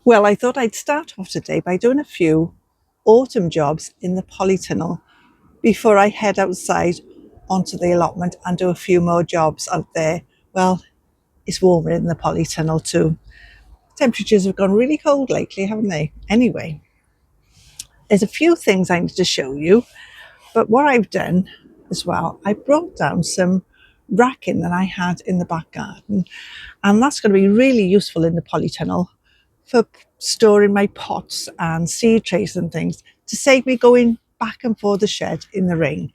Well, I thought I'd start off today by doing a few autumn jobs in the polytunnel before I head outside onto the allotment and do a few more jobs out there. Well, it's warmer in the polytunnel too. Temperatures have gone really cold lately, haven't they? Anyway, there's a few things I need to show you, but what I've done as well, I brought down some racking that I had in the back garden, and that's going to be really useful in the polytunnel for storing my pots and seed trays and things to save me going back and forth the shed in the rain.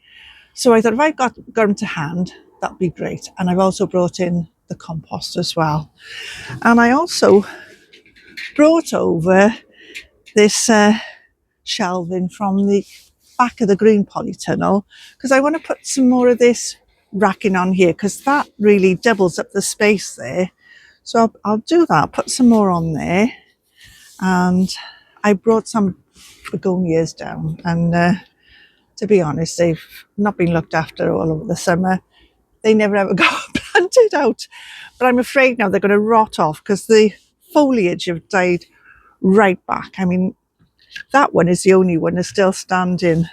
So I thought if I got them to hand, that'd be great. And I've also brought in the compost as well. And I also brought over this shelving from the back of the green polytunnel because I want to put some more of this racking on here because that really doubles up the space there. So I'll do that, put some more on there. And I brought some begonias down, and to be honest, they've not been looked after all over the summer. They never ever got planted out, but I'm afraid now they're going to rot off because the foliage have died right back. I mean, that one is the only one that's still standing,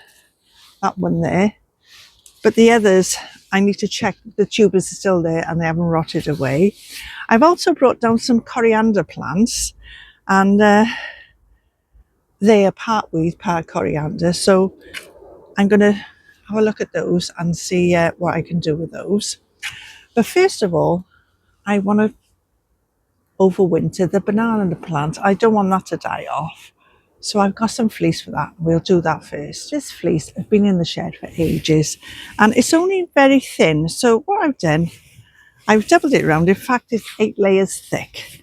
that one there, but the others I need to check the tubers are still there and they haven't rotted away. I've also brought down some coriander plants, and they are part weed, part coriander. So I'm going to have a look at those and see what I can do with those. But first of all, I want to overwinter the banana plant. I don't want that to die off. So I've got some fleece for that. We'll do that first. This fleece has been in the shed for ages and it's only very thin. So what I've done, I've doubled it around. In fact, it's 8 layers thick.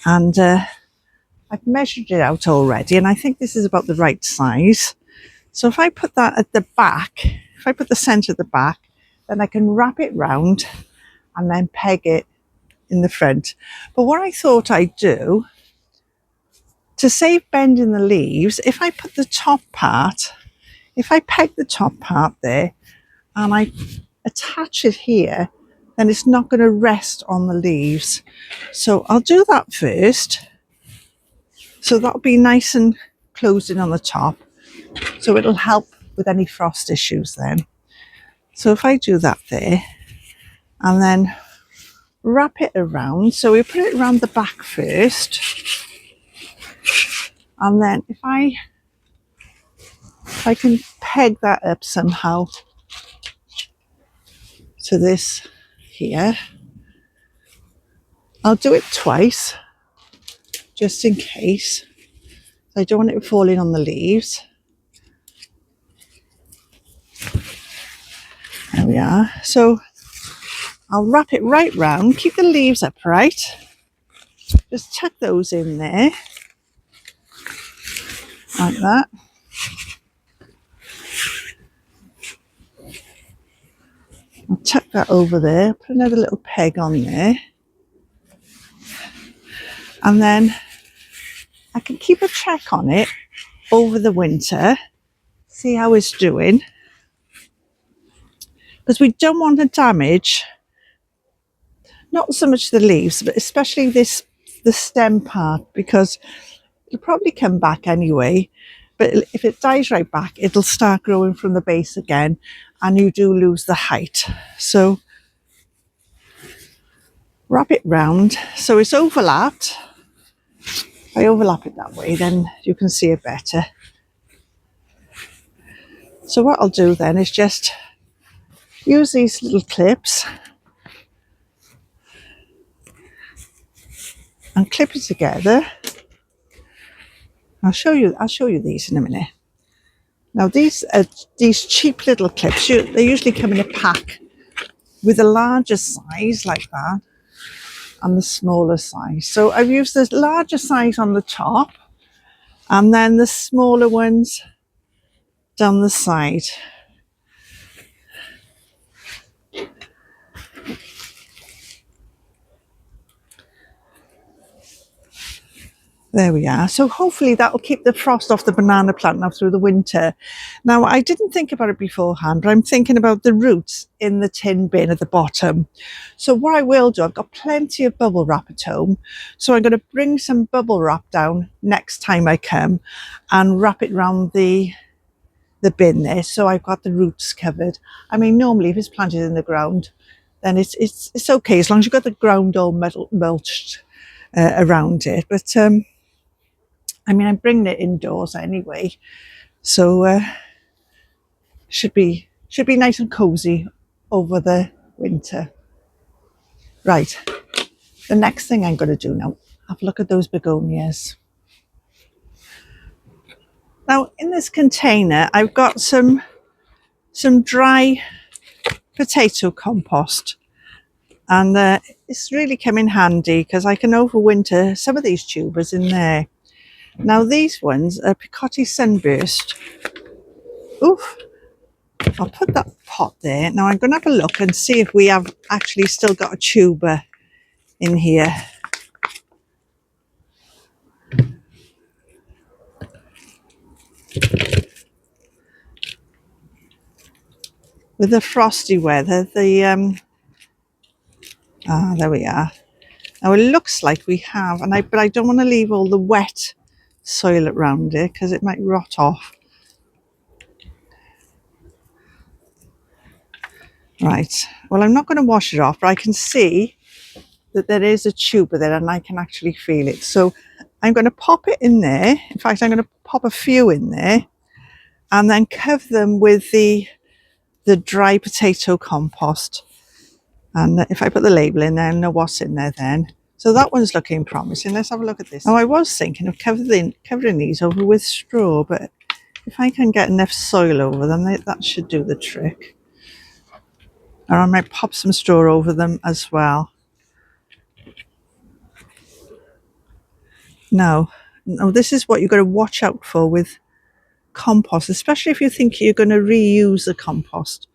And I've measured it out already, and I think this is about the right size. So if I put that at the back, if I put the centre at the back, then I can wrap it round and then peg it in the front. But what I thought I'd do, to save bending the leaves, if I put the top part, if I peg the top part there and I attach it here, then it's not going to rest on the leaves. So I'll do that first. So that'll be nice and closed in on the top. So it'll help with any frost issues then. So if I do that there and then wrap it around, so we put it around the back first, and then if I can peg that up somehow to this here, I'll do it twice just in case. I don't want it falling on the leaves. There we are. So I'll wrap it right round, keep the leaves upright, just tuck those in there like that. I'll tuck that over there, put another little peg on there, and then I can keep a check on it over the winter, see how it's doing, because we don't want to damage not so much the leaves, but especially the stem part, because it'll probably come back anyway, but if it dies right back, it'll start growing from the base again, and you do lose the height. So wrap it round so it's overlapped. If I overlap it that way, then you can see it better. So what I'll do then is just use these little clips and clip it together. I'll show you these in a minute. Now these cheap little clips, they usually come in a pack with a larger size like that and the smaller size. So I've used the larger size on the top and then the smaller ones down the side. There we are. So hopefully that'll keep the frost off the banana plant now through the winter. Now, I didn't think about it beforehand, but I'm thinking about the roots in the tin bin at the bottom. So what I will do, I've got plenty of bubble wrap at home. So I'm going to bring some bubble wrap down next time I come and wrap it around the bin there. So I've got the roots covered. I mean, normally if it's planted in the ground, then it's okay as long as you've got the ground all mulched around it. But I mean, I'm bringing it indoors anyway, so should be nice and cozy over the winter. Right, the next thing I'm going to do now, have a look at those begonias. Now, in this container, I've got some dry potato compost, and it's really come in handy because I can overwinter some of these tubers in there. Now, these ones are picotti sunburst. Oof. I'll put that pot there. Now I'm going to have a look and see if we have actually still got a tuber in here. With the frosty weather, there we are. Now it looks like we have, but I don't want to leave all the wet soil around it because it might rot off. Right, well I'm not going to wash it off, but I can see that there is a tuber there and I can actually feel it. So I'm going to pop it in there. In fact, I'm going to pop a few in there and then cover them with the dry potato compost. And if I put the label in there, I know what's in there then. So that one's looking promising. Let's have a look at this. Now I was thinking of covering these over with straw, but if I can get enough soil over them, that should do the trick. Or I might pop some straw over them as well. Now, this is what you've got to watch out for with compost, especially if you think you're going to reuse the compost.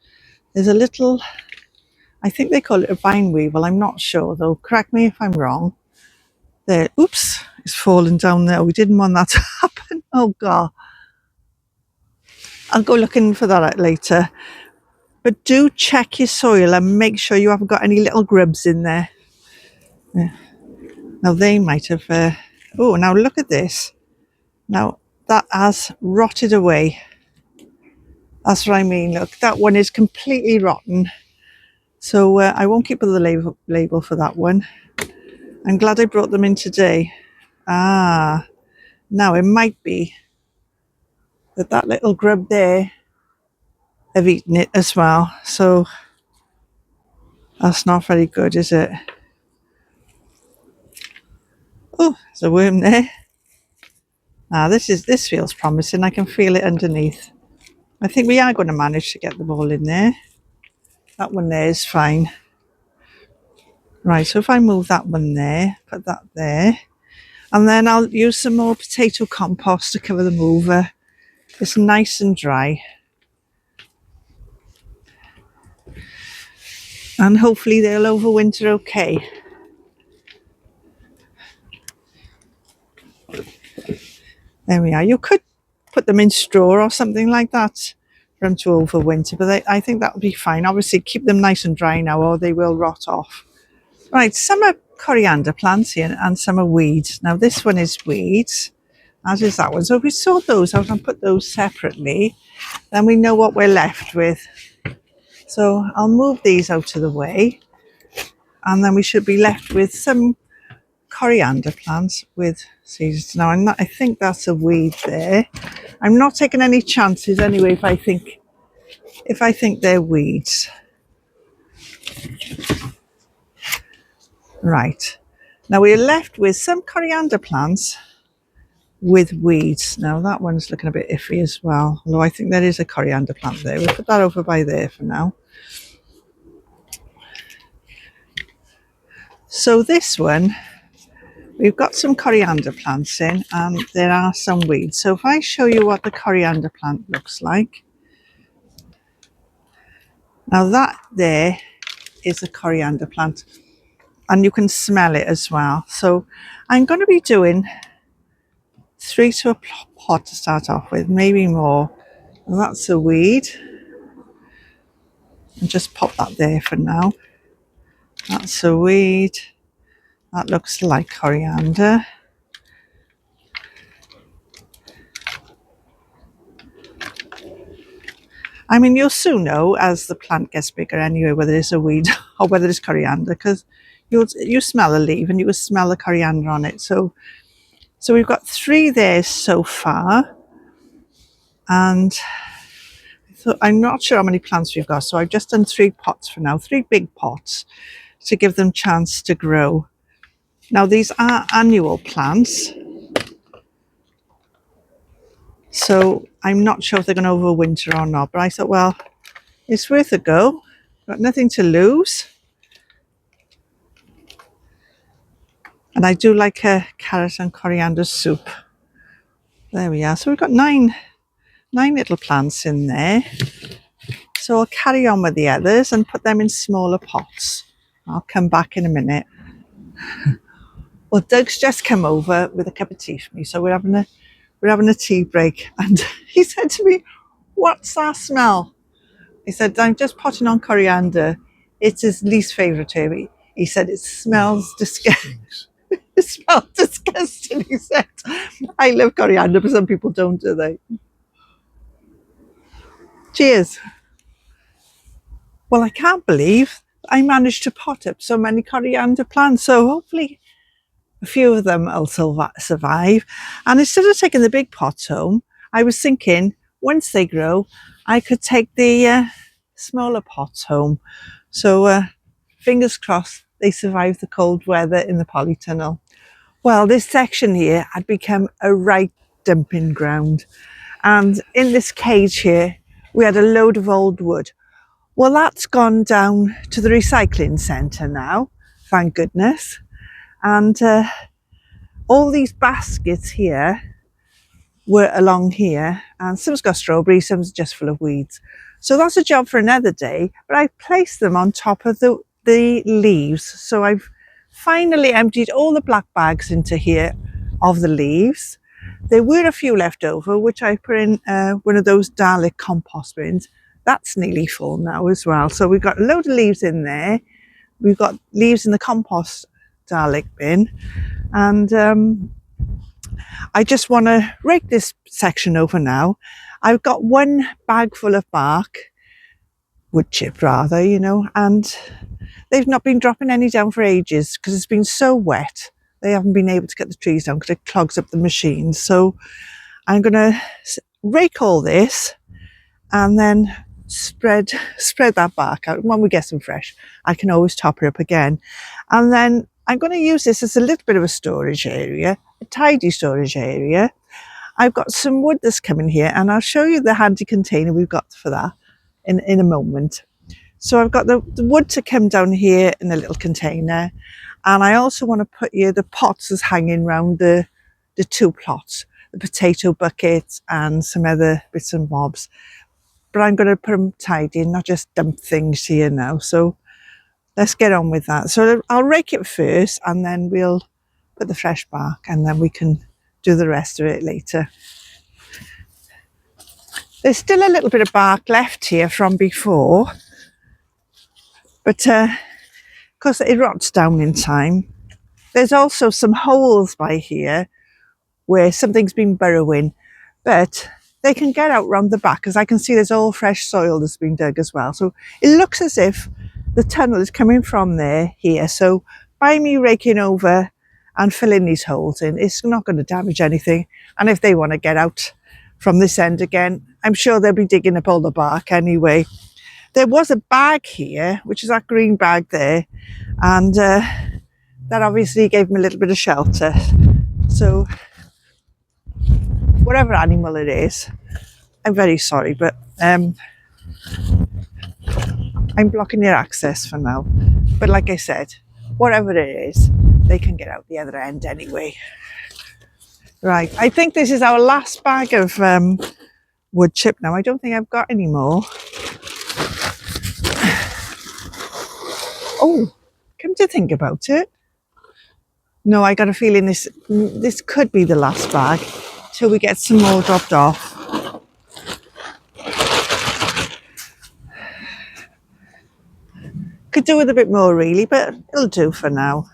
There's a little, I think they call it a vine weevil. I'm not sure though. Correct me if I'm wrong. There, oops, it's fallen down there. We didn't want that to happen. Oh God. I'll go looking for that out later. But do check your soil and make sure you haven't got any little grubs in there. Yeah. Now they might have, oh, now look at this. Now that has rotted away. That's what I mean. Look, that one is completely rotten. So I won't keep the label for that one. I'm glad I brought them in today. Ah, now it might be that little grub there have eaten it as well. So that's not very good, is it? Oh, there's a worm there. Ah, this feels promising. I can feel it underneath. I think we are going to manage to get them all in there. That one there is fine. Right, so if I move that one there, put that there, and then I'll use some more potato compost to cover them over. It's nice and dry. And hopefully they'll overwinter okay. There we are. You could put them in straw or something like that for them to overwinter, but I think that will be fine. Obviously keep them nice and dry now or they will rot off. Right, some are coriander plants here and some are weeds. Now this one is weeds, as is that one. So if we sort those out and put those separately, then we know what we're left with. So I'll move these out of the way and then we should be left with some coriander plants with seeds. Now I think that's a weed there. I'm not taking any chances anyway if I think they're weeds. Right. Now we're left with some coriander plants with weeds. Now that one's looking a bit iffy as well, although I think there is a coriander plant there. We'll put that over by there for now. So this one, we've got some coriander plants in and there are some weeds. So if I show you what the coriander plant looks like. Now that there is a coriander plant and you can smell it as well. So I'm going to be doing 3 to a pot to start off with, maybe more. And that's a weed. And just pop that there for now. That's a weed. That looks like coriander. I mean, you'll soon know as the plant gets bigger anyway, whether it's a weed or whether it's coriander, because you smell a leaf and you will smell the coriander on it. So we've got 3 there so far. And I'm not sure how many plants we've got. So I've just done 3 pots for now, 3 big pots to give them chance to grow. Now these are annual plants. So I'm not sure if they're going to overwinter or not, but I thought, well, it's worth a go. Got nothing to lose. And I do like a carrot and coriander soup. There we are. So we've got nine little plants in there. So I'll carry on with the others and put them in smaller pots. I'll come back in a minute. Well, Doug's just come over with a cup of tea for me, so we're having a tea break, and he said to me, "What's that smell?" He said, "I'm just potting on coriander. It's his least favourite herb." He said, "It smells disgusting." It smells disgusting, he said. I love coriander, but some people don't, do they? Cheers. Well, I can't believe I managed to pot up so many coriander plants, so hopefully a few of them will survive. And instead of taking the big pots home, I was thinking once they grow, I could take the smaller pots home. So fingers crossed they survive the cold weather in the polytunnel. Well, this section here had become a right dumping ground. And in this cage here, we had a load of old wood. Well, that's gone down to the recycling centre now, thank goodness. And all these baskets here were along here, and some's got strawberries, some's just full of weeds. So that's a job for another day, but I've placed them on top of the leaves. So I've finally emptied all the black bags into here of the leaves. There were a few left over, which I put in one of those dahlia compost bins. That's nearly full now as well. So we've got a load of leaves in there. We've got leaves in the compost dahlia bin. And I just want to rake this section over now. I've got 1 bag full of bark, wood chip rather, you know, and they've not been dropping any down for ages because it's been so wet. They haven't been able to get the trees down because it clogs up the machines. So I'm going to rake all this and then spread that bark out. When we get some fresh, I can always top it up again. And then I'm going to use this as a little bit of a storage area, a tidy storage area. I've got some wood that's coming here, and I'll show you the handy container we've got for that in a moment. So I've got the wood to come down here in a little container, and I also want to put here the pots that's hanging around the 2 plots, the potato buckets and some other bits and bobs. But I'm going to put them tidy and not just dump things here now. So let's get on with that. So I'll rake it first, and then we'll put the fresh bark, and then we can do the rest of it later. There's still a little bit of bark left here from before, but because it rots down in time. There's also some holes by here where something's been burrowing, but they can get out round the back, because I can see there's all fresh soil that's been dug as well. So it looks as if the tunnel is coming from there here. So by me raking over and filling these holes in, it's not going to damage anything. And if they want to get out from this end again, I'm sure they'll be digging up all the bark anyway. There was a bag here, which is that green bag there, and that obviously gave them a little bit of shelter. So whatever animal it is, I'm very sorry, but I'm blocking your access for now. But like I said, whatever it is, they can get out the other end anyway. Right, I think this is our last bag of wood chip now. I don't think I've got any more. Oh, come to think about it, no, I got a feeling this could be the last bag. till we get some more dropped off. Could do with a bit more really, but it'll do for now.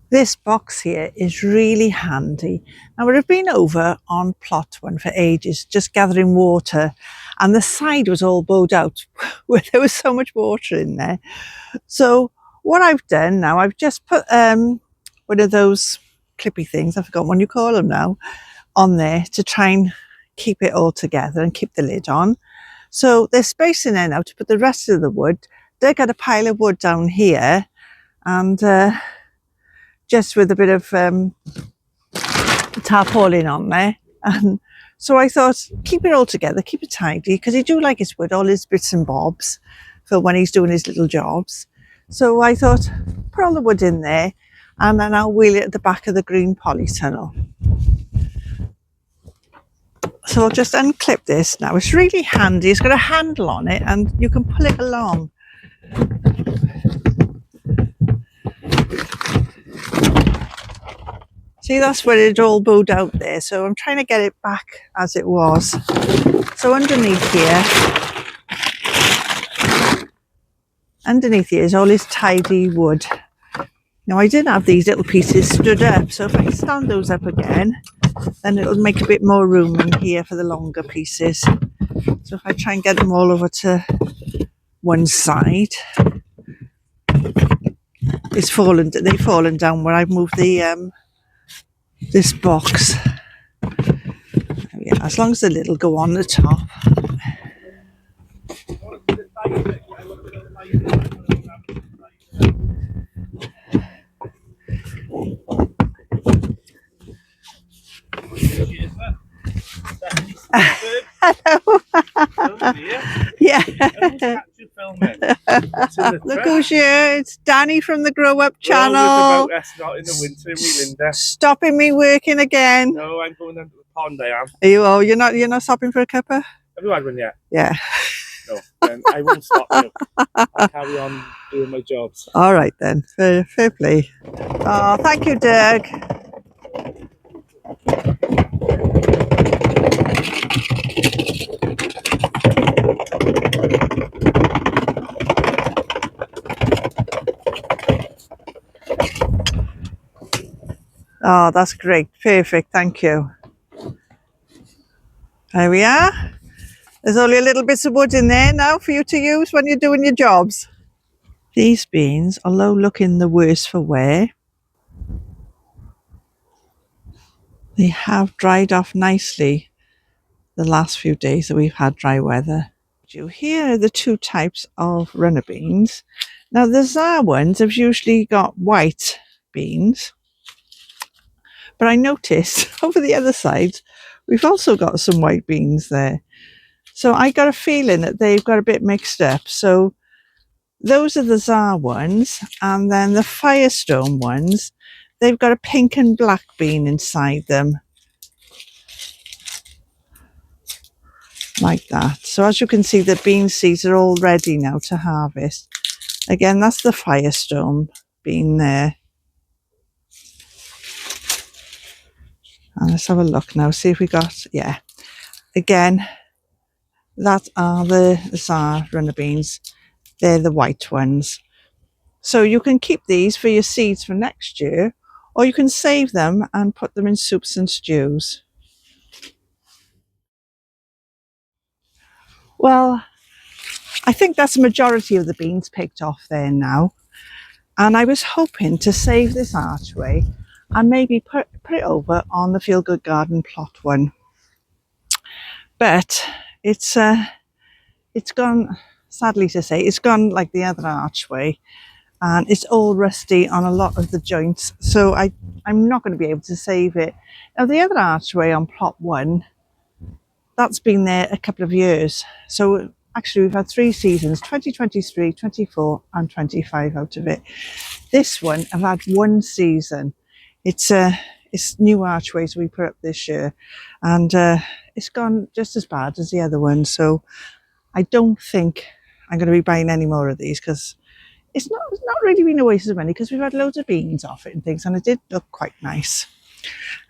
This box here is really handy. Now we've been over on plot 1 for ages, just gathering water, and the side was all bowed out where there was so much water in there. So what I've done now, I've just put one of those clippy things, I forgot what you call them now, on there to try and keep it all together and keep the lid on. So there's space in there now to put the rest of the wood. They got a pile of wood down here, and just with a bit of tarpaulin on there. And so I thought, keep it all together, keep it tidy, because he do like his wood, all his bits and bobs for when he's doing his little jobs. So I thought, put all the wood in there, and then I'll wheel it at the back of the green polytunnel. So I'll just unclip this now. It's really handy. It's got a handle on it, and you can pull it along. See, that's where it all bowed out there. So I'm trying to get it back as it was. So underneath here is all this tidy wood. Now I did have these little pieces stood up. So if I stand those up again, then it'll make a bit more room in here for the longer pieces. So if I try and get them all over to one side, they've fallen down where I've moved the this box. Yeah, as long as the lid will go on the top. Yeah. Look who's here. It's Danny from the Grow Up channel. About us not in the winter, Linda. Stopping me working again. No, I'm going down to the pond. I am. Are you? Oh, you're not stopping for a cuppa? Have you had one yet? Yeah. No, then I won't stop you. I'll carry on doing my jobs. All right then. Fair play. Oh, thank you, Doug. Oh, that's great. Perfect. Thank you. There we are. There's only a little bits of wood in there now for you to use when you're doing your jobs. These beans, although looking the worse for wear, they have dried off nicely the last few days that we've had dry weather. Here are the two types of runner beans. Now the Tsar ones have usually got white beans, but I noticed over the other side we've also got some white beans there. So I got a feeling that they've got a bit mixed up. So those are the Tsar ones, and then the Firestone ones, they've got a pink and black bean inside them. Like that. So as you can see, the bean seeds are all ready now to harvest. Again, that's the Firestone bean there. And let's have a look now, see if we got, yeah. Again, that are the Tsar runner beans. They're the white ones. So you can keep these for your seeds for next year, or you can save them and put them in soups and stews. Well, I think that's a majority of the beans picked off there now. And I was hoping to save this archway and maybe put it over on the Feel Good Garden plot 1. But it's gone, sadly to say, it's gone like the other archway, and it's all rusty on a lot of the joints. So I'm not going to be able to save it. Now the other archway on plot 1, that's been there a couple of years. So actually we've had 3 seasons, 2023, 24 and 25 out of it. This one I've had 1 season. It's new archways we put up this year, and it's gone just as bad as the other one. So I don't think I'm going to be buying any more of these, because it's not really been a waste of money, because we've had loads of beans off it and things, and it did look quite nice.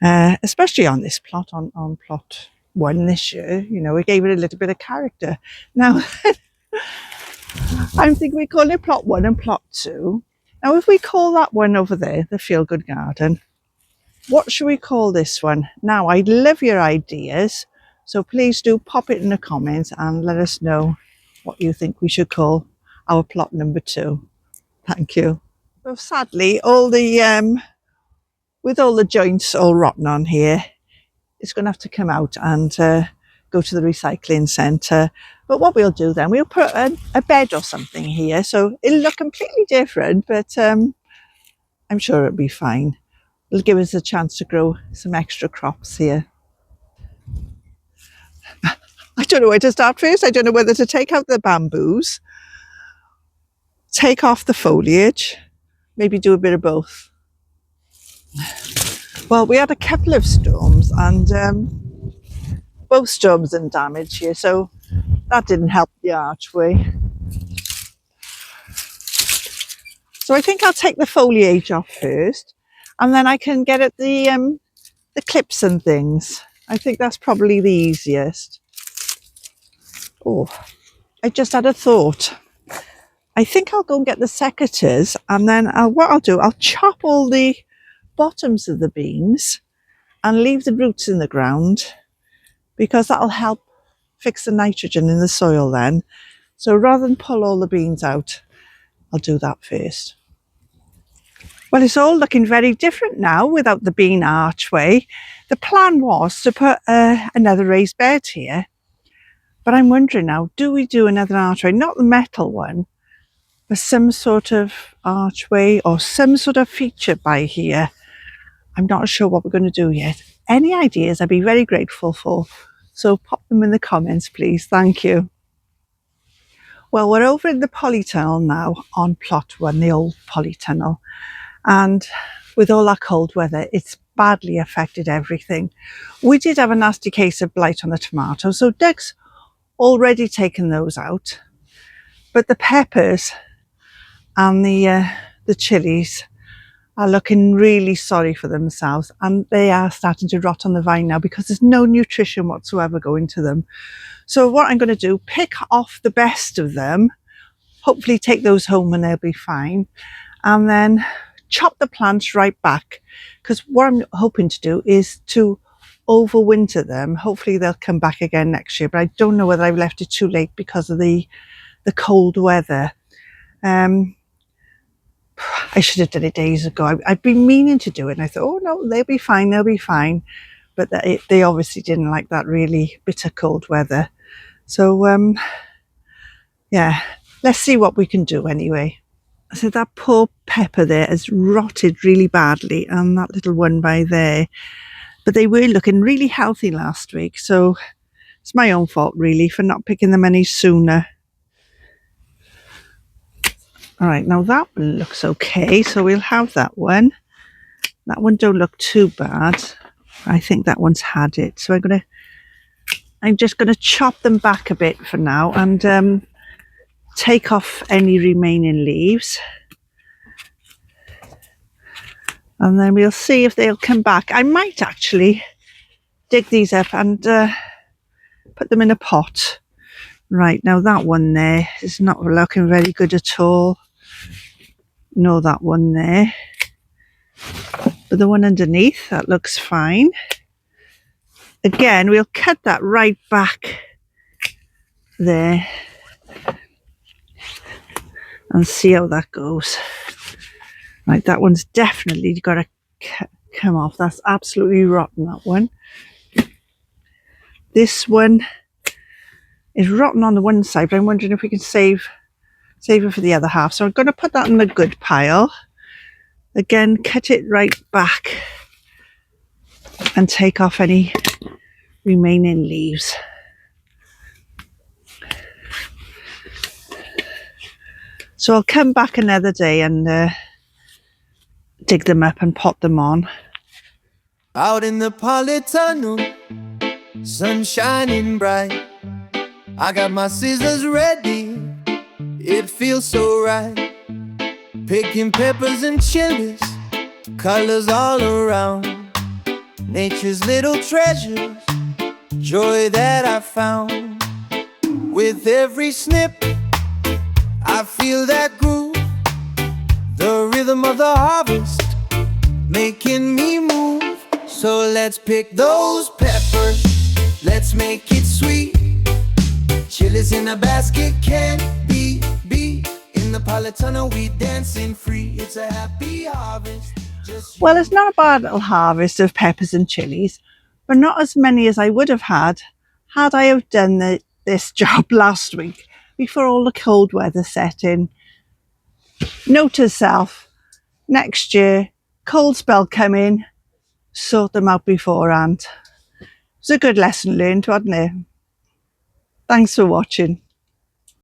especially on this plot, on plot 1 this year. You know, we gave it a little bit of character. Now, I'm thinking we call it plot 1 and plot 2. Now, if we call that one over there the Feel Good Garden, what should we call this one? Now, I'd love your ideas, so please do pop it in the comments and let us know what you think we should call our plot number 2. Thank you. So sadly, with all the joints all rotten on here, it's going to have to come out and go to the recycling centre. But what we'll do then, we'll put a bed or something here, so it'll look completely different, but I'm sure it'll be fine. It'll give us a chance to grow some extra crops here. I don't know where to start first. I don't know whether to take out the bamboos, take off the foliage, maybe do a bit of both. Well, we had a couple of storms, and both storms and damage here, so that didn't help the archway. So I think I'll take the foliage off first, and then I can get at the clips and things. I think that's probably the easiest. Oh, I just had a thought. I think I'll go and get the secateurs, and then what I'll do, I'll chop all the bottoms of the beans and leave the roots in the ground, because that'll help fix the nitrogen in the soil then. So rather than pull all the beans out, I'll do that first. Well, it's all looking very different now without the bean archway. The plan was to put another raised bed here, but I'm wondering now, do we do another archway? Not the metal one, but some sort of archway or some sort of feature by here. I'm not sure what we're going to do yet. Any ideas I'd be very grateful for. So pop them in the comments, please. Thank you. Well, we're over in the polytunnel now on plot 1, the old polytunnel. And with all that cold weather, it's badly affected everything. We did have a nasty case of blight on the tomatoes, so Doug's already taken those out. But the peppers and the chilies are looking really sorry for themselves, and they are starting to rot on the vine now because there's no nutrition whatsoever going to them. So what I'm going to do, pick off the best of them, hopefully take those home and they'll be fine, and then chop the plants right back, because what I'm hoping to do is to overwinter them. Hopefully they'll come back again next year, but I don't know whether I've left it too late because of the cold weather. I should have done it days ago. I've been meaning to do it, and I thought, oh no, they'll be fine. But they obviously didn't like that really bitter cold weather. So yeah, let's see what we can do anyway. So that poor pepper there has rotted really badly, and that little one by there. But they were looking really healthy last week, so it's my own fault really for not picking them any sooner. All right, now that one looks okay, so we'll have that one. That one don't look too bad. I think that one's had it. So I'm just gonna chop them back a bit for now and take off any remaining leaves. And then we'll see if they'll come back. I might actually dig these up and put them in a pot. Right, now that one there is not looking very good at all. No, that one there. But the one underneath, that looks fine. Again, we'll cut that right back there and see how that goes. Right, that one's definitely got to come off. That's absolutely rotten, that one. This one is rotten on the one side, but I'm wondering if we can save it for the other half. So I'm going to put that in the good pile. Again, cut it right back and take off any remaining leaves. So I'll come back another day and dig them up and pot them on. Out in the polytunnel, sun shining bright. I got my scissors ready, it feels so right. Picking peppers and chilies, colors all around. nature's little treasures, joy that I found. With every snip, I feel that groove, the rhythm of the harvest, making me move. So let's pick those peppers, let's make it sweet. Chilies in a basket can't be beat. In the polytunnel we dancing free. It's a happy harvest. Well, it's not a bad little harvest of peppers and chilies, but not as many as I would have had I have done this job last week before all the cold weather set in. Note to self, next year, cold spell come in, sort them out beforehand. It's a good lesson learned, wasn't it? Thanks for watching.